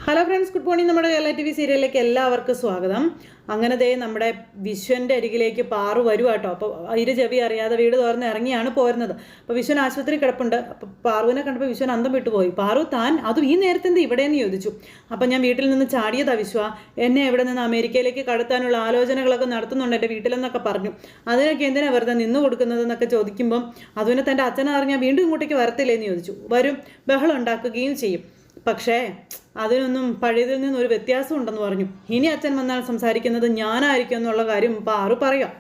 Hello friends, good morning. നമ്മുടെ Kerala TV സീരിയലിലേക്ക് എല്ലാവർക്കും സ്വാഗതം. അങ്ങനെ ദേ നമ്മുടെ വിശ്വൻ്റെ അരികിലേക്ക് പാറു വരുവാട്ടോ. അപ്പോൾ ഇരു ചെവി അറിയാതെ വീട് തുറന്ന് ഇറങ്ങിയാണ് പോരുന്നത്. അപ്പോൾ വിശ്വൻ ആശുപത്രി കിടപ്പുണ്ട്. അപ്പോൾ പാറുവിനെ കണ്ടപ്പോൾ വിശ്വൻ അന്തം വിട്ടുപോയി. പാറു, താൻ അതും ഈ നേരത്തെ ഇവിടെയെന്ന് ചോദിച്ചു. അപ്പം ഞാൻ വീട്ടിൽ നിന്ന് ചാടിയതാ വിശ്വ, എന്നെ ഇവിടെ നിന്ന് അമേരിക്കയിലേക്ക് കടത്താനുള്ള ആലോചനകളൊക്കെ നടത്തുന്നുണ്ട് എൻ്റെ വീട്ടിലെന്നൊക്കെ പറഞ്ഞു. അതിനൊക്കെ എന്തിനാണ് വെറുതെ നിന്ന് കൊടുക്കുന്നതെന്നൊക്കെ ചോദിക്കുമ്പം അതുവിനെ തൻ്റെ അച്ഛനറിഞ്ഞാൽ വീണ്ടും ഇങ്ങോട്ടേക്ക് വരത്തില്ലേന്ന് ചോദിച്ചു. വരും, ബഹളം ഉണ്ടാക്കുകയും ചെയ്യും. പക്ഷേ അതിനൊന്നും പഴയതിൽ നിന്നൊരു വ്യത്യാസം ഉണ്ടെന്ന് പറഞ്ഞു. ഇനി അച്ഛൻ വന്നാൽ സംസാരിക്കുന്നത് ഞാനായിരിക്കും എന്നുള്ള കാര്യം പാറു പറയാം.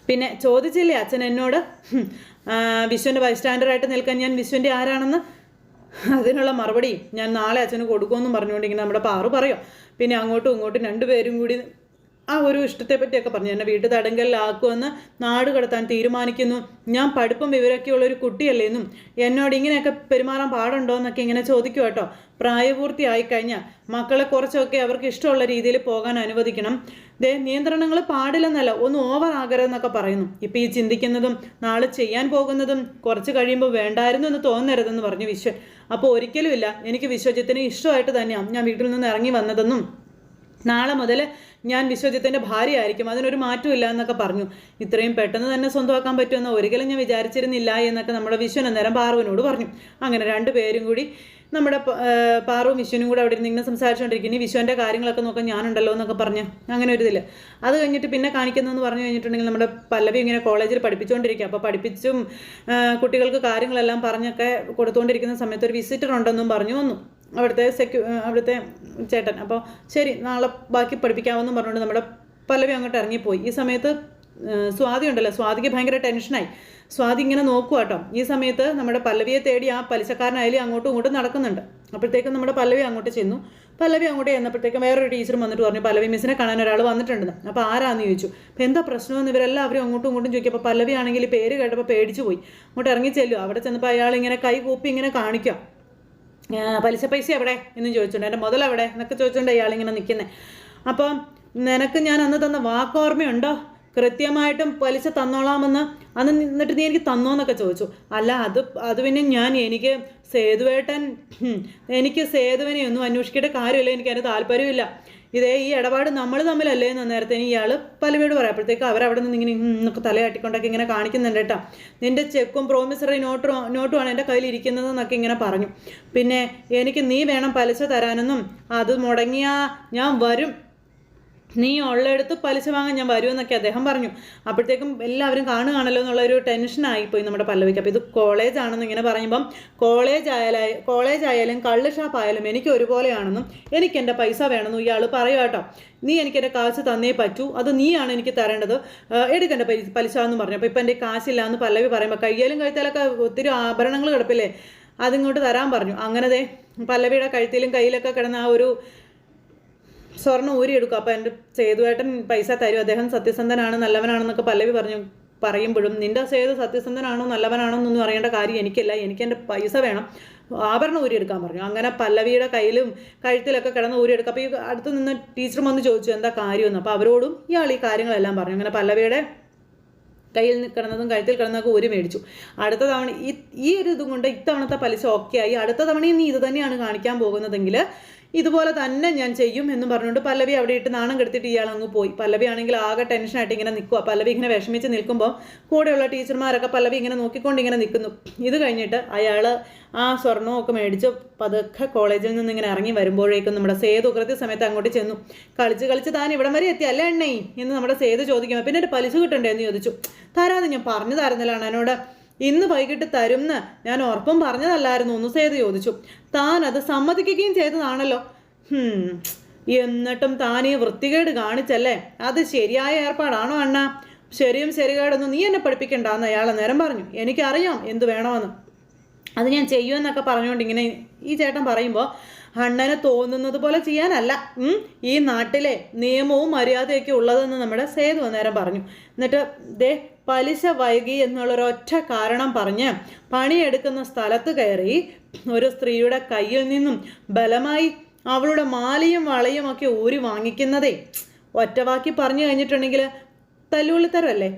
പിന്നെ ചോദിച്ചില്ലേ അച്ഛൻ എന്നോട് വിശ്വൻ്റെ ബൈസ്റ്റാൻഡറായിട്ട് നിൽക്കാൻ ഞാൻ വിശ്വൻ്റെ ആരാണെന്ന്? അതിനുള്ള മറുപടി ഞാൻ നാളെ അച്ഛന് കൊടുക്കുമെന്നും പറഞ്ഞുകൊണ്ടിങ്ങനെ നമ്മുടെ പാറു പറയാം. പിന്നെ അങ്ങോട്ടും ഇങ്ങോട്ടും രണ്ടുപേരും കൂടി ആ ഒരു ഇഷ്ടത്തെ പറ്റിയൊക്കെ പറഞ്ഞു. എന്നെ വീട്ടിൽ തടങ്കലിലാക്കുമെന്ന് നാട് കടത്താൻ തീരുമാനിക്കുന്നു. ഞാൻ പഠിപ്പും വിവരമൊക്കെയുള്ളൊരു കുട്ടിയല്ലേന്നും എന്നോട് ഇങ്ങനെയൊക്കെ പെരുമാറാൻ പാടുണ്ടോ എന്നൊക്കെ ഇങ്ങനെ ചോദിക്കും കേട്ടോ. പ്രായപൂർത്തിയായി കഴിഞ്ഞാൽ മക്കളെ കുറച്ചൊക്കെ അവർക്ക് ഇഷ്ടമുള്ള രീതിയിൽ പോകാൻ അനുവദിക്കണം. നിയന്ത്രണങ്ങൾ പാടില്ലെന്നല്ല, ഒന്ന് ഓവർ ആകരുതെന്നൊക്കെ പറയുന്നു. ഇപ്പം ഈ ചിന്തിക്കുന്നതും നാളെ ചെയ്യാൻ പോകുന്നതും കുറച്ച് കഴിയുമ്പോൾ വേണ്ടായിരുന്നു എന്ന് തോന്നരുതെന്ന് പറഞ്ഞു വിശ്വൻ. അപ്പോൾ ഒരിക്കലുമില്ല, എനിക്ക് വിശ്വജിത്തിന് ഇഷ്ടമായിട്ട് തന്നെയാണ് ഞാൻ വീട്ടിൽ നിന്ന് ഇറങ്ങി വന്നതെന്നും നാളെ മുതൽ ഞാൻ വിശ്വജിത്തിൻ്റെ ഭാര്യയായിരിക്കും, അതിനൊരു മാറ്റമില്ല എന്നൊക്കെ പറഞ്ഞു. ഇത്രയും പെട്ടെന്ന് തന്നെ സ്വന്തമാക്കാൻ പറ്റുമെന്ന് ഒരിക്കലും ഞാൻ വിചാരിച്ചിരുന്നില്ല എന്നൊക്കെ നമ്മുടെ വിശ്വൻ അന്നേരം പാറുവിനോട് പറഞ്ഞു. അങ്ങനെ രണ്ടുപേരും കൂടി നമ്മുടെ പാറുവും വിശ്വനും കൂടെ അവിടെ ഇരുന്ന് ഇങ്ങനെ സംസാരിച്ചുകൊണ്ടിരിക്കും. ഇനി വിശ്വൻ്റെ കാര്യങ്ങളൊക്കെ നോക്കാൻ ഞാനുണ്ടല്ലോ എന്നൊക്കെ പറഞ്ഞ് അങ്ങനെ ഒരു ഇതിൽ അത് കഴിഞ്ഞിട്ട് പിന്നെ കാണിക്കുന്നതെന്ന് പറഞ്ഞു കഴിഞ്ഞിട്ടുണ്ടെങ്കിൽ നമ്മുടെ പല്ലവി ഇങ്ങനെ കോളേജിൽ പഠിപ്പിച്ചുകൊണ്ടിരിക്കുക. അപ്പോൾ പഠിപ്പിച്ചും കുട്ടികൾക്ക് കാര്യങ്ങളെല്ലാം പറഞ്ഞൊക്കെ കൊടുത്തുകൊണ്ടിരിക്കുന്ന സമയത്ത് ഒരു വിസിറ്റർ ഉണ്ടെന്നും പറഞ്ഞു വന്നു അവിടുത്തെ ചേട്ടൻ. അപ്പോൾ ശരി, നാളെ ബാക്കി പഠിപ്പിക്കാമെന്നും പറഞ്ഞുകൊണ്ട് നമ്മുടെ പല്ലവി അങ്ങോട്ട് ഇറങ്ങിപ്പോയി. ഈ സമയത്ത് സ്വാതി ഉണ്ടല്ലോ, സ്വാതിക്ക് ഭയങ്കര ടെൻഷനായി. സ്വാതി ഇങ്ങനെ നോക്കുക കേട്ടോ. ഈ സമയത്ത് നമ്മുടെ പല്ലവിയെ തേടി ആ പലിശക്കാരനായാലും അങ്ങോട്ടും ഇങ്ങോട്ടും നടക്കുന്നുണ്ട്. അപ്പോഴത്തേക്കും നമ്മുടെ പല്ലവി അങ്ങോട്ട് ചെന്നു. പല്ലവി അങ്ങോട്ട് ചെന്നപ്പോഴത്തേക്കും വേറൊരു ടീച്ചറും വന്നിട്ട് പറഞ്ഞു പല്ലവി മിസ്സിനെ കാണാൻ ഒരാൾ വന്നിട്ടുണ്ടെന്ന്. അപ്പോൾ ആരാന്ന് ചോദിച്ചു. അപ്പോൾ എന്താ പ്രശ്നമെന്ന് ഇവരെല്ലാവരും അങ്ങോട്ടും ഇങ്ങോട്ടും ചോദിക്കും. അപ്പോൾ പല്ലവി ആണെങ്കിൽ പേര് കേട്ടപ്പോൾ പേടിച്ചു പോയി. അങ്ങോട്ട് ഇറങ്ങി ചെല്ലും. അവിടെ ചെന്നപ്പോൾ അയാൾ ഇങ്ങനെ കൈ കൂപ്പി ഇങ്ങനെ കാണിക്കാം. പലിശ പൈസ എവിടെ എന്ന് ചോദിച്ചുകൊണ്ട്, എൻ്റെ മുതലെവിടെ എന്നൊക്കെ ചോദിച്ചുകൊണ്ട് അയാളിങ്ങനെ നിൽക്കുന്നത്. അപ്പം നിനക്ക് ഞാൻ അന്ന് തന്ന വാക്കോർമ്മയുണ്ടോ? കൃത്യമായിട്ടും പലിശ തന്നോളാമെന്ന് അന്ന് എന്നിട്ട് നീ എനിക്ക് തന്നോന്നൊക്കെ ചോദിച്ചു. അല്ല, അത് പിന്നെ എനിക്ക് സേതുവിനെ ഒന്നും അന്വേഷിക്കേണ്ട കാര്യമില്ല, എനിക്കതിന് താല്പര്യമില്ല. ഈ ഇടപാട് നമ്മൾ തമ്മിലല്ലേ എന്ന് നേരത്തെ ഇയാൾ പല്ലവിയോട് പറയപ്പോഴത്തേക്ക് അവരവിടെ നിന്ന് ഇങ്ങനെ എന്നൊക്കെ തലയാട്ടിക്കൊണ്ടൊക്കെ ഇങ്ങനെ കാണിക്കുന്നുണ്ട് കേട്ടോ. നിൻ്റെ ചെക്കും പ്രോമിസറി നോട്ടുമാണ് എൻ്റെ കയ്യിൽ ഇരിക്കുന്നതെന്നൊക്കെ ഇങ്ങനെ പറഞ്ഞു. പിന്നെ എനിക്ക് നീ വേണം പലിശ തരാനെന്നും അത് മുടങ്ങിയാൽ ഞാൻ വരും, നീ ഉള്ളെടുത്ത് പലിശ വാങ്ങാൻ ഞാൻ വരുമെന്നൊക്കെ അദ്ദേഹം പറഞ്ഞു. അപ്പോഴത്തേക്കും എല്ലാവരും കാണുകയാണല്ലോ എന്നുള്ളൊരു ടെൻഷനായിപ്പോയി നമ്മുടെ പല്ലവിക്ക്. അപ്പോൾ ഇത് കോളേജാണെന്ന് ഇങ്ങനെ പറയുമ്പം കോളേജ് ആയാലും കള്ള് ഷാപ്പായാലും എനിക്ക് ഒരുപോലെയാണെന്നും എനിക്ക് എൻ്റെ പൈസ വേണമെന്നും ഇയാൾ പറയുക കേട്ടോ. നീ എനിക്ക് എൻ്റെ കാശ് തന്നേ പറ്റൂ, അത് നീയാണ് എനിക്ക് തരേണ്ടത്, എടുക്കേണ്ട പലിശ എന്ന് പറഞ്ഞു. അപ്പോൾ ഇപ്പം എൻ്റെ കാശില്ല എന്ന് പല്ലവി പറയുമ്പോൾ കയ്യിലും കഴുത്തിലൊക്കെ ഒത്തിരി ആഭരണങ്ങൾ കിടപ്പില്ലേ, അതിങ്ങോട്ട് തരാൻ പറഞ്ഞു. അങ്ങനത്തെ പല്ലവിയുടെ കഴുത്തിലും കയ്യിലൊക്കെ കിടന്ന ആ ഒരു സ്വർണ്ണം ഊരിയെടുക്കും. അപ്പോൾ എൻ്റെ സേതുവേട്ടൻ പൈസ തരും, അദ്ദേഹം സത്യസന്ധനാണ് നല്ലവനാണെന്നൊക്കെ പല്ലവി പറയുമ്പോഴും നിൻ്റെ സേതു സത്യസന്ധനാണോ നല്ലവനാണോ എന്നൊന്നും അറിയേണ്ട കാര്യം എനിക്കല്ല, എനിക്ക് എൻ്റെ പൈസ വേണം, ആഭരണം ഊരിയെടുക്കാൻ പറഞ്ഞു. അങ്ങനെ പല്ലവിയുടെ കയ്യിലും കഴുത്തിലൊക്കെ കിടന്ന് ഊരിയെടുക്കുക. അപ്പോൾ ഈ അടുത്ത് നിന്ന് ടീച്ചറും വന്ന് ചോദിച്ചു എന്താ കാര്യമെന്ന്. അപ്പോൾ അവരോടും ഇയാൾ ഈ കാര്യങ്ങളെല്ലാം പറഞ്ഞു. അങ്ങനെ പല്ലവിയുടെ കയ്യിൽ കിടന്നതും കഴുത്തിൽ കിടന്നതൊക്കെ ഊരി മേടിച്ചു. അടുത്ത തവണ ഈ ഒരു ഇതും കൊണ്ട് ഇത്തവണത്തെ പലിശ ഓക്കെ ആയി, അടുത്ത തവണയും നീ ഇത് തന്നെയാണ് കാണിക്കാൻ പോകുന്നതെങ്കിൽ ഇതുപോലെ തന്നെ ഞാൻ ചെയ്യും എന്ന് പറഞ്ഞുകൊണ്ട് പല്ലവി അവിടെ ഇട്ട് നാണം കെടുത്തിട്ട് ഇയാൾ അങ്ങ് പോയി. പല്ലവി ആണെങ്കിൽ ആകെ ടെൻഷനായിട്ട് ഇങ്ങനെ നിൽക്കുക. പല്ലവി ഇങ്ങനെ വിഷമിച്ച് നിൽക്കുമ്പോൾ കൂടെയുള്ള ടീച്ചർമാരൊക്കെ പല്ലവി ഇങ്ങനെ നോക്കിക്കൊണ്ട് ഇങ്ങനെ നിൽക്കുന്നു. ഇത് കഴിഞ്ഞിട്ട് അയാൾ ആ സ്വർണ്ണമൊക്കെ മേടിച്ച് പതുക്കെ കോളേജിൽ നിന്ന് ഇങ്ങനെ ഇറങ്ങി വരുമ്പോഴേക്കും നമ്മുടെ സേതു കൃത്യസമയത്ത് അങ്ങോട്ട് ചെന്നു. കളിച്ച് താൻ ഇവിടം വരെ എത്തി അല്ലേ എണ്ണേ എന്ന് നമ്മുടെ സേതു ചോദിക്കുമ്പോൾ പിന്നെ എൻ്റെ പലിശ കിട്ടണ്ടേ എന്ന് ചോദിച്ചു. തരാതെ ഞാൻ പറഞ്ഞു തരുന്നില്ലാണ് എന്നോട്, ഇന്ന് വൈകിട്ട് തരുമെന്ന് ഞാൻ ഉറപ്പും പറഞ്ഞതല്ലായിരുന്നു ഒന്ന് സേതു ചോദിച്ചു. താൻ അത് സമ്മതിക്കുകയും ചെയ്തതാണല്ലോ. എന്നിട്ടും താൻ ഈ വൃത്തികേട് കാണിച്ചല്ലേ, അത് ശരിയായ ഏർപ്പാടാണോ അണ്ണ? ശരിയും ശരികേടൊന്നും നീ എന്നെ പഠിപ്പിക്കണ്ടെന്ന് അയാൾ നേരം പറഞ്ഞു. എനിക്കറിയാം എന്ത് വേണമെന്ന്, അത് ഞാൻ ചെയ്യുമെന്നൊക്കെ പറഞ്ഞുകൊണ്ട് ഇങ്ങനെ ഈ ചേട്ടൻ പറയുമ്പോൾ അണ്ണനെ തോന്നുന്നത് പോലെ ചെയ്യാനല്ല ഈ നാട്ടിലെ നിയമവും മര്യാദയൊക്കെ ഉള്ളതെന്ന് നമ്മുടെ സേതു അന്നേരം പറഞ്ഞു. എന്നിട്ട് പലിശ വൈകി എന്നുള്ളൊരൊറ്റ കാരണം പറഞ്ഞ് പണിയെടുക്കുന്ന സ്ഥലത്ത് കയറി ഒരു സ്ത്രീയുടെ കയ്യിൽ നിന്നും ബലമായി അവളുടെ മാലയും വളയും ഒക്കെ ഊരി വാങ്ങിക്കുന്നതേ ഒറ്റവാക്കി പറഞ്ഞു കഴിഞ്ഞിട്ടുണ്ടെങ്കിൽ തല്ലുകൊള്ളിത്തരല്ലേ?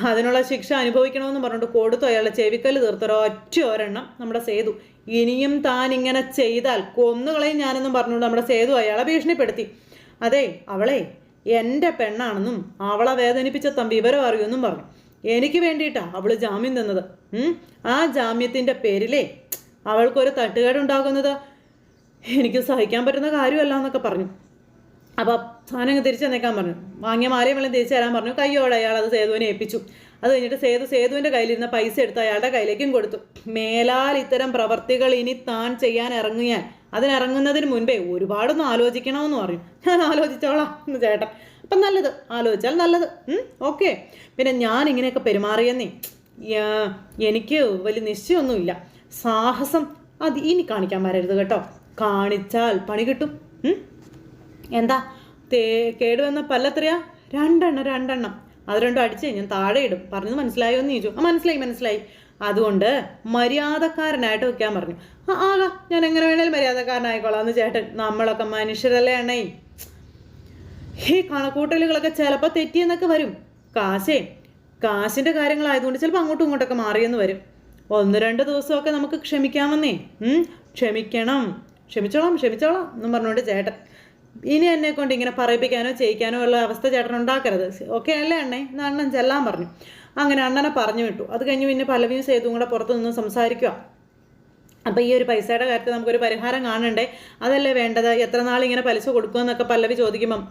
അതിനുള്ള ശിക്ഷ അനുഭവിക്കണമെന്ന് പറഞ്ഞിട്ട് കൊടുത്തു അയാളുടെ ചെവിക്കല്ല് തീർത്തൊരൊറ്റ ഒരെണ്ണം നമ്മുടെ സേതു. ഇനിയും താൻ ഇങ്ങനെ ചെയ്താൽ കൊന്നുകളയും ഞാനെന്നും പറഞ്ഞുകൊണ്ട് നമ്മുടെ സേതു അയാളെ ഭീഷണിപ്പെടുത്തി. അതെ, അവളെ എൻ്റെ പെണ്ണാണെന്നും അവളെ വേദനിപ്പിച്ച വിവരം അറിയുമെന്നും പറഞ്ഞു. എനിക്ക് വേണ്ടിയിട്ടാണ് അവൾ ജാമ്യം തന്നത്. ആ ജാമ്യത്തിൻ്റെ പേരിലേ അവൾക്കൊരു തട്ടുകേടുണ്ടാകുന്നത് എനിക്ക് സഹിക്കാൻ പറ്റുന്ന കാര്യമല്ല എന്നൊക്കെ പറഞ്ഞു. അപ്പോൾ സാധനം തിരിച്ചു തന്നേക്കാൻ പറഞ്ഞു. വാങ്ങിയ മാലയും വെള്ളം തിരിച്ചു തരാൻ പറഞ്ഞു. കയ്യോടെ അയാൾ അത് സേതുവിനെ ഏൽപ്പിച്ചു. അത് കഴിഞ്ഞിട്ട് സേതുവിൻ്റെ കയ്യിലിരുന്ന പൈസ എടുത്ത് അയാളുടെ കയ്യിലേക്കും കൊടുത്തു. മേലാൽ ഇത്തരം പ്രവർത്തികൾ ഇനി താൻ ചെയ്യാൻ ഇറങ്ങിയാൽ അതിനിറങ്ങുന്നതിന് മുൻപേ ഒരുപാടൊന്നും ആലോചിക്കണമെന്ന് പറഞ്ഞു. ഞാൻ ആലോചിച്ചോളാം എന്ന് ചേട്ടൻ. അപ്പം നല്ലത്, ആലോചിച്ചാൽ നല്ലത്. ഓക്കെ. പിന്നെ ഞാൻ ഇങ്ങനെയൊക്കെ പെരുമാറിയെന്നേ എനിക്ക് വലിയ നിശ്ചയമൊന്നുമില്ല. സാഹസം അത് ഇനി കാണിക്കാൻ വരരുത് കേട്ടോ. കാണിച്ചാൽ പണി കിട്ടും. എന്താ കേടുവന്ന പല്ലത്രയാ? 2 എണ്ണം. അത് രണ്ടും അടിച്ച് ഞാൻ താഴെ ഇടും. പറഞ്ഞത് മനസ്സിലായോ എന്ന് ചോദിച്ചു. മനസ്സിലായി. അതുകൊണ്ട് മര്യാദക്കാരനായിട്ട് വെക്കാൻ പറഞ്ഞു. ആകാം, ഞാൻ എങ്ങനെ വേണേലും മര്യാദക്കാരനായിക്കോളാം എന്ന് ചേട്ടൻ. നമ്മളൊക്കെ മനുഷ്യരല്ലേ അണ്ണേ. ഈ കണക്കൂട്ടലുകളൊക്കെ ചിലപ്പോൾ തെറ്റിയെന്നൊക്കെ വരും. കാശിൻ്റെ കാര്യങ്ങളായതുകൊണ്ട് ചിലപ്പോൾ അങ്ങോട്ടും ഇങ്ങോട്ടൊക്കെ മാറിയെന്ന് വരും. 1-2 ദിവസമൊക്കെ നമുക്ക് ക്ഷമിക്കാമെന്നേ. ക്ഷമിച്ചോളാം എന്നും പറഞ്ഞുകൊണ്ട് ചേട്ടൻ ഇനി എന്നെ കൊണ്ട് ഇങ്ങനെ പറയിപ്പിക്കാനോ ചെയ്യിക്കാനോ ഉള്ള അവസ്ഥ ചേട്ടൻ ഉണ്ടാക്കരുത്. ഓക്കെ അല്ലേ അണ്ണേ? എന്ന് അണ്ണൻ ചെല്ലാൻ പറഞ്ഞു. അങ്ങനെ അണ്ണനെ പറഞ്ഞു വിട്ടു. അത് കഴിഞ്ഞ് പിന്നെ പല്ലവിയും സേതുവും കൂടെ പുറത്തു നിന്ന് സംസാരിക്കുക. അപ്പോൾ ഈ ഒരു പൈസയുടെ കാര്യത്തിൽ നമുക്കൊരു പരിഹാരം കാണണ്ടേ? അതല്ലേ വേണ്ടത്? എത്ര നാളിങ്ങനെ പലിശ കൊടുക്കുമെന്നൊക്കെ പല്ലവി ചോദിക്കുമ്പം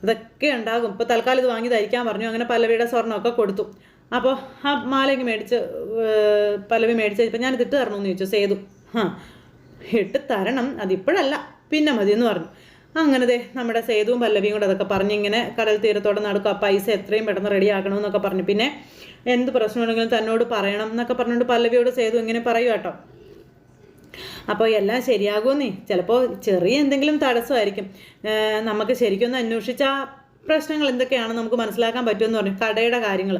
അതൊക്കെ ഉണ്ടാകും. ഇപ്പോൾ തൽക്കാലം ഇത് വാങ്ങി ധരിക്കാൻ പറഞ്ഞു. അങ്ങനെ പല്ലവിയുടെ സ്വർണ്ണമൊക്കെ കൊടുത്തു. അപ്പോൾ ആ മാലയ്ക്ക് പല്ലവി മേടിച്ച് ഇപ്പം ഞാനിത് ഇട്ട് തരണമെന്ന് ചോദിച്ചു സേതു. ഇട്ട് തരണം, അതിപ്പോഴല്ല, പിന്നെ മതി എന്ന് പറഞ്ഞു. അങ്ങനെ നമ്മുടെ സേതുവും പല്ലവിയും കൂടെ അതൊക്കെ പറഞ്ഞിങ്ങനെ കടൽ തീരത്തോടെ നടക്കും. ആ പൈസ എത്രയും പെട്ടെന്ന് റെഡി ആക്കണമെന്നൊക്കെ പറഞ്ഞു. പിന്നെ എന്ത് പ്രശ്നമുണ്ടെങ്കിലും തന്നോട് പറയണം എന്നൊക്കെ പറഞ്ഞുകൊണ്ട് പല്ലവിയോട് സേതു ഇങ്ങനെ പറയും കേട്ടോ. അപ്പോൾ എല്ലാം ശരിയാകുമെന്നേ. ചിലപ്പോൾ ചെറിയ എന്തെങ്കിലും തടസ്സമായിരിക്കും. നമുക്ക് ശരിക്കൊന്ന് അന്വേഷിച്ചാൽ പ്രശ്നങ്ങൾ എന്തൊക്കെയാണെന്ന് നമുക്ക് മനസ്സിലാക്കാൻ പറ്റുമെന്ന് പറഞ്ഞു. കടയുടെ കാര്യങ്ങൾ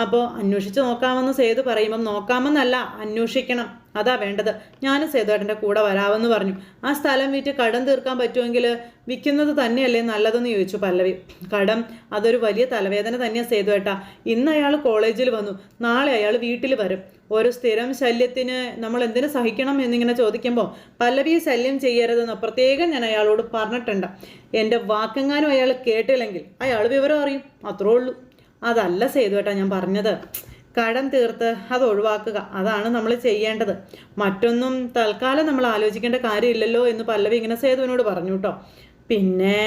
അപ്പോൾ അന്വേഷിച്ച് നോക്കാമെന്ന് സേതു പറയുമ്പം നോക്കാമെന്നല്ല, അന്വേഷിക്കണം, അതാ വേണ്ടത്. ഞാനും സേതുവേട്ടൻ്റെ കൂടെ വരാമെന്ന് പറഞ്ഞു. ആ സ്ഥലം വിറ്റ് കടം തീർക്കാൻ പറ്റുമെങ്കിൽ വിൽക്കുന്നത് തന്നെയല്ലേ നല്ലതെന്ന് ചോദിച്ചു പല്ലവി. കടം അതൊരു വലിയ തലവേദന തന്നെയാണ് സേതുവേട്ടാ. ഇന്ന് അയാൾ കോളേജിൽ വന്നു, നാളെ അയാൾ വീട്ടിൽ വരും. ഒരു സ്ഥിരം ശല്യത്തിന് നമ്മൾ എന്തിനു സഹിക്കണം എന്നിങ്ങനെ ചോദിക്കുമ്പോൾ പല്ലവിയെ ശല്യം ചെയ്യരുതെന്ന് പ്രത്യേകം ഞാൻ അയാളോട് പറഞ്ഞിട്ടുണ്ട്. എൻ്റെ വാക്കെങ്ങാനും അയാൾ കേട്ടില്ലെങ്കിൽ അയാൾ വിവരം അറിയും, അത്രേ ഉള്ളൂ. അതല്ല സേതുവേട്ടാ ഞാൻ പറഞ്ഞത്. കടം തീർത്ത് അത് ഒഴിവാക്കുക, അതാണ് നമ്മൾ ചെയ്യേണ്ടത്. മറ്റൊന്നും തൽക്കാലം നമ്മൾ ആലോചിക്കേണ്ട കാര്യമില്ലല്ലോ എന്ന് പല്ലവി ഇങ്ങനെ സേതുവിനോട് പറഞ്ഞു കേട്ടോ. പിന്നെ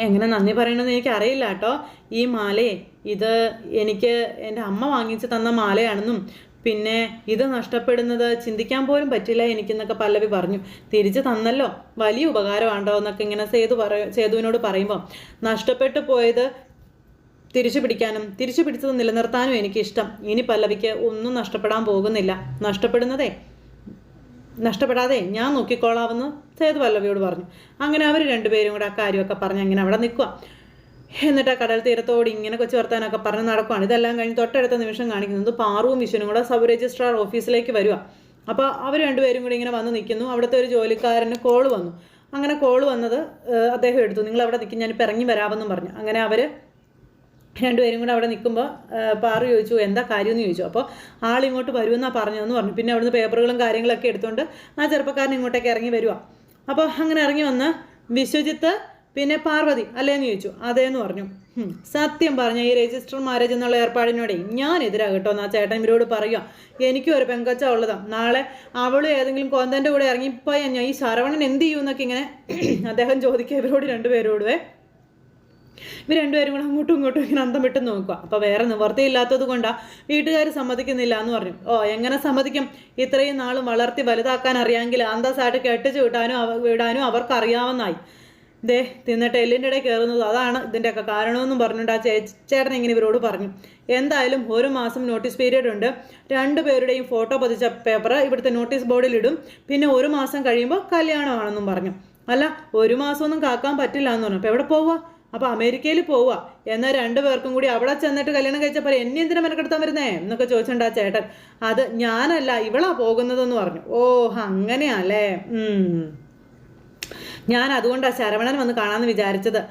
എങ്ങനെ നന്ദി പറയണമെന്ന് എനിക്കറിയില്ല കേട്ടോ. ഈ മാലയെ ഇത് എനിക്ക് എൻ്റെ അമ്മ വാങ്ങിച്ച് തന്ന മാലയാണെന്നും പിന്നെ ഇത് നഷ്ടപ്പെടുന്നത് ചിന്തിക്കാൻ പോലും പറ്റില്ല എനിക്കെന്നൊക്കെ പല്ലവി പറഞ്ഞു. തിരിച്ചു തന്നല്ലോ, വലിയ ഉപകാരമാണ്ടോ എന്നൊക്കെ ഇങ്ങനെ സേതുവിനോട് പറയുമ്പോൾ നഷ്ടപ്പെട്ടു പോയത് തിരിച്ചു പിടിക്കാനും തിരിച്ചു പിടിച്ചത് നിലനിർത്താനും എനിക്കിഷ്ടം. ഇനി പല്ലവിക്ക് ഒന്നും നഷ്ടപ്പെടാൻ പോകുന്നില്ല. നഷ്ടപ്പെടാതെ ഞാൻ നോക്കിക്കോളാമെന്ന് സേതു പല്ലവിയോട് പറഞ്ഞു. അങ്ങനെ അവർ രണ്ടുപേരും കൂടെ ആ കാര്യമൊക്കെ പറഞ്ഞ് അങ്ങനെ അവിടെ നിൽക്കുക. എന്നിട്ട് ആ കടൽ തീരത്തോട് ഇങ്ങനെ കൊച്ചു വർത്താനൊക്കെ പറഞ്ഞ് നടക്കുവാണ്. ഇതെല്ലാം കഴിഞ്ഞ് തൊട്ടടുത്ത നിമിഷം കാണിക്കുന്നത് പാറുവും വിഷ്ണുവും കൂടെ സബ് രജിസ്ട്രാർ ഓഫീസിലേക്ക് വരിക. അപ്പോൾ അവർ രണ്ടുപേരും കൂടി ഇങ്ങനെ വന്ന് നിൽക്കുന്നു. അവിടുത്തെ ഒരു ജോലിക്കാരന് കോള് വന്നു. അങ്ങനെ കോള് വന്നത് അദ്ദേഹം എടുത്തു. നിങ്ങൾ അവിടെ നിൽക്കും, ഞാനിപ്പോൾ ഇറങ്ങി വരാമെന്നും പറഞ്ഞു. അങ്ങനെ അവർ രണ്ടുപേരും കൂടെ അവിടെ നിൽക്കുമ്പോൾ പാറു ചോദിച്ചു എന്താ കാര്യമെന്ന് ചോദിച്ചു. അപ്പോൾ ആളിങ്ങോട്ട് വരുമെന്നാണ് പറഞ്ഞതെന്ന് പറഞ്ഞു. പിന്നെ അവിടുന്ന് പേപ്പറുകളും കാര്യങ്ങളൊക്കെ എടുത്തുകൊണ്ട് ആ ചെറുപ്പക്കാരൻ ഇങ്ങോട്ടേക്ക് ഇറങ്ങി വരിക. അപ്പോൾ അങ്ങനെ ഇറങ്ങി വന്ന് വിശ്വജിത്ത് പിന്നെ പാർവതി അല്ലേന്ന് ചോദിച്ചു. അതേന്ന് പറഞ്ഞു. സത്യം പറഞ്ഞ ഈ രജിസ്റ്റർ മാരേജ് എന്നുള്ള ഏർപ്പാടിനോടെ ഞാൻ എതിരാ കേട്ടോ എന്നാ ചേട്ടൻ ഇവരോട് പറയുക. എനിക്കും ഒരു പെങ്കൊച്ച ഉള്ളതാണ്. നാളെ അവളും ഏതെങ്കിലും കൊന്തൻ്റെ കൂടെ ഇറങ്ങിപ്പോയാൽ ഞാൻ ഈ ശരവണൻ എന്ത് ചെയ്യുമെന്നൊക്കെ ഇങ്ങനെ അദ്ദേഹം ചോദിക്കുക ഇവരോട് രണ്ടുപേരോടുവേ. ഇവർ രണ്ടുപേരും കൂടെ അങ്ങോട്ടും ഇങ്ങോട്ടും ഇങ്ങനെ അന്തം വിട്ട് നോക്കുക. അപ്പോൾ വേറെ നിവർത്തിയില്ലാത്തത് കൊണ്ടാണ് വീട്ടുകാർ സമ്മതിക്കുന്നില്ല എന്ന് പറഞ്ഞു. എങ്ങനെ സമ്മതിക്കും? ഇത്രയും നാളും വളർത്തി വലുതാക്കാൻ അറിയാമെങ്കിൽ അന്തസ്സായിട്ട് കെട്ടിച്ച് വിടാനും അവർക്കറിയാവുന്നതായി. ദേ തിന്നിട്ട് എല്ലിൻ്റെ ഇടയിൽ കയറുന്നത് അതാണ് ഇതിൻ്റെയൊക്കെ കാരണമെന്നും പറഞ്ഞിട്ട് ആ ചേട്ടൻ ഇങ്ങനെ ഇവരോട് പറഞ്ഞു. എന്തായാലും 1 മാസം നോട്ടീസ് പീരീഡ് ഉണ്ട്. രണ്ടുപേരുടെയും ഫോട്ടോ പതിച്ച പേപ്പർ ഇവിടുത്തെ നോട്ടീസ് ബോർഡിലിടും. പിന്നെ 1 മാസം കഴിയുമ്പോൾ കല്യാണമാണെന്നും പറഞ്ഞു. അല്ല 1 മാസമൊന്നും കാക്കാൻ പറ്റില്ല എന്ന് പറഞ്ഞു. അപ്പോൾ എവിടെ പോവുക? അപ്പോൾ അമേരിക്കയിൽ പോവുക. എന്നാൽ 2 പേർക്കും കൂടി അവിടെ ചെന്നിട്ട് കല്യാണം കഴിച്ചപ്പോൾ എന്നെ എന്തിനാ മെനക്കെടുത്താൻ വരുന്നേ എന്നൊക്കെ ചോദിച്ചിട്ടുണ്ട് ആ ചേട്ടൻ. അത് ഞാനല്ല ഇവളാ പോകുന്നതെന്ന് പറഞ്ഞു. അങ്ങനെയല്ലേ? ഞാൻ അതുകൊണ്ടാണ് ശരവണൻ വന്ന് കാണാമെന്ന് വിചാരിച്ചത്.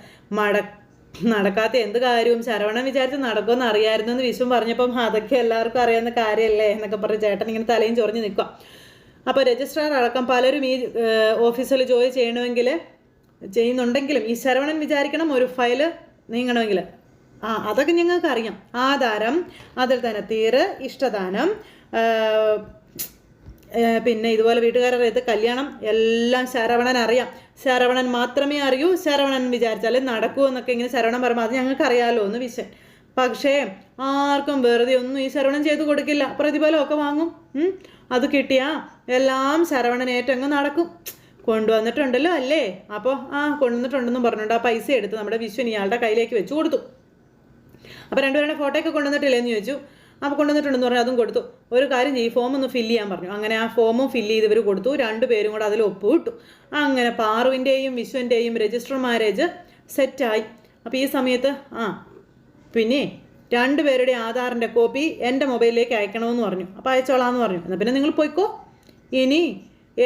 നടക്കാത്ത എന്ത് കാര്യവും ശരവണൻ വിചാരിച്ച് നടക്കുമെന്ന് അറിയായിരുന്നു എന്ന് വിശ്വം പറഞ്ഞപ്പം അതൊക്കെ എല്ലാവർക്കും അറിയാവുന്ന കാര്യമല്ലേ എന്നൊക്കെ പറഞ്ഞ് ചേട്ടൻ ഇങ്ങനെ തലയും ചൊറിഞ്ഞ് നിൽക്കുക. അപ്പോൾ രജിസ്ട്രാർ അടക്കം പലരും ഈ ഓഫീസിൽ ജോലി ചെയ്യുന്നുണ്ടെങ്കിലും ഈ ശരവണൻ വിചാരിക്കണം ഒരു ഫയല് നീങ്ങണമെങ്കിൽ അതൊക്കെ ഞങ്ങൾക്ക് അറിയാം. ആധാരം, അതിൽ തന്നെ തീര്, ഇഷ്ടദാനം, പിന്നെ ഇതുപോലെ വീട്ടുകാരുടെ കല്യാണം എല്ലാം ശരവണൻ അറിയാം. ശരവണൻ മാത്രമേ അറിയൂ. ശരവണൻ വിചാരിച്ചാൽ നടക്കുമോ എന്നൊക്കെ ഇങ്ങനെ ശരവണൻ പറയുമ്പോൾ അത് ഞങ്ങൾക്ക് അറിയാമല്ലോ എന്ന് വിശ്വൻ. പക്ഷേ ആർക്കും വെറുതെ ഒന്നും ഈ ശരവണൻ ചെയ്ത് കൊടുക്കില്ല. പ്രതിഫലമൊക്കെ വാങ്ങും. അത് കിട്ടിയാ എല്ലാം ശരവണൻ ഏറ്റങ്ങ് നടക്കും. കൊണ്ടുവന്നിട്ടുണ്ടല്ലോ അല്ലേ? അപ്പോൾ കൊണ്ടുവന്നിട്ടുണ്ടെന്നും പറഞ്ഞുകൊണ്ട് ആ പൈസ എടുത്ത് നമ്മുടെ വിശ്വൻ ഇയാളുടെ കയ്യിലേക്ക് വെച്ച് കൊടുത്തു. അപ്പോൾ രണ്ടുപേരുടെ ഫോട്ടോയൊക്കെ കൊണ്ടുവന്നിട്ടില്ലേന്ന് ചോദിച്ചു. അപ്പോൾ കൊണ്ടുവന്നിട്ടുണ്ടെന്ന് പറഞ്ഞു, അതും കൊടുത്തു. ഒരു കാര്യം ചെയ്യും, ഫോം ഒന്ന് ഫില്ല് ചെയ്യാൻ പറഞ്ഞു. അങ്ങനെ ആ ഫോമും ഫില്ല് ചെയ്ത് ഇവർ കൊടുത്തു. രണ്ടുപേരും കൂടെ അതിൽ ഒപ്പുവിട്ടു. അങ്ങനെ പാറുവിൻ്റെയും വിശ്വൻ്റെയും രജിസ്റ്റർ മാരേജ് സെറ്റായി. അപ്പോൾ ഈ സമയത്ത് പിന്നെ രണ്ടുപേരുടെ ആധാറിൻ്റെ കോപ്പി എൻ്റെ മൊബൈലിലേക്ക് അയക്കണമെന്ന് പറഞ്ഞു. അപ്പോൾ അയച്ചോളാമെന്ന് പറഞ്ഞു. എന്നാൽ പിന്നെ നിങ്ങൾ പോയിക്കോ, ഇനി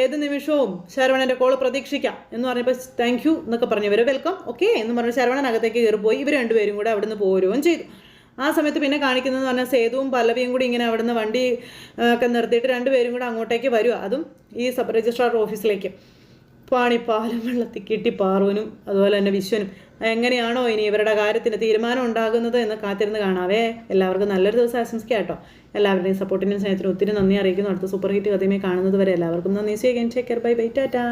ഏത് നിമിഷവും ശരവണൻ്റെ കോള് പ്രതീക്ഷിക്കാം എന്ന് പറഞ്ഞപ്പോൾ താങ്ക് യു എന്നൊക്കെ പറഞ്ഞു. ഇവർ വെൽക്കം ഓക്കെ എന്ന് പറഞ്ഞു ശരവണൻ അകത്തേക്ക് കയറിപ്പോയി. ഇവർ രണ്ടുപേരും കൂടെ അവിടുന്ന് പോരുകയും ചെയ്തു. ആ സമയത്ത് പിന്നെ കാണിക്കുന്നതെന്ന് പറഞ്ഞാൽ സേതുവും പല്ലവിയും കൂടി ഇങ്ങനെ അവിടുന്ന് വണ്ടി ഒക്കെ നിർത്തിയിട്ട് രണ്ടുപേരും കൂടെ അങ്ങോട്ടേക്ക് വരിക. അതും ഈ സബ് രജിസ്ട്രാർ ഓഫീസിലേക്ക്. പാണിപ്പാലം വെള്ളത്തിൽ കിട്ടി പാറുവിനും അതുപോലെ തന്നെ വിശ്വനും. എങ്ങനെയാണോ ഇനി ഇവരുടെ കാര്യത്തിന് തീരുമാനം ഉണ്ടാകുന്നത് എന്ന് കാത്തിരുന്ന് കാണാവേ. എല്ലാവർക്കും നല്ലൊരു ദിവസം ആശംസിക്കാം കേട്ടോ. എല്ലാവരുടെയും സപ്പോർട്ടിനും സ്നേഹത്തിനും ഒത്തിരി നന്ദി അറിയിക്കുന്നു. അടുത്ത സൂപ്പർ ഹിറ്റ് കഥയുമായി കാണുന്നത് വരെ എല്ലാവർക്കും നന്ദി. See again. Take care. Bye bye. Tata.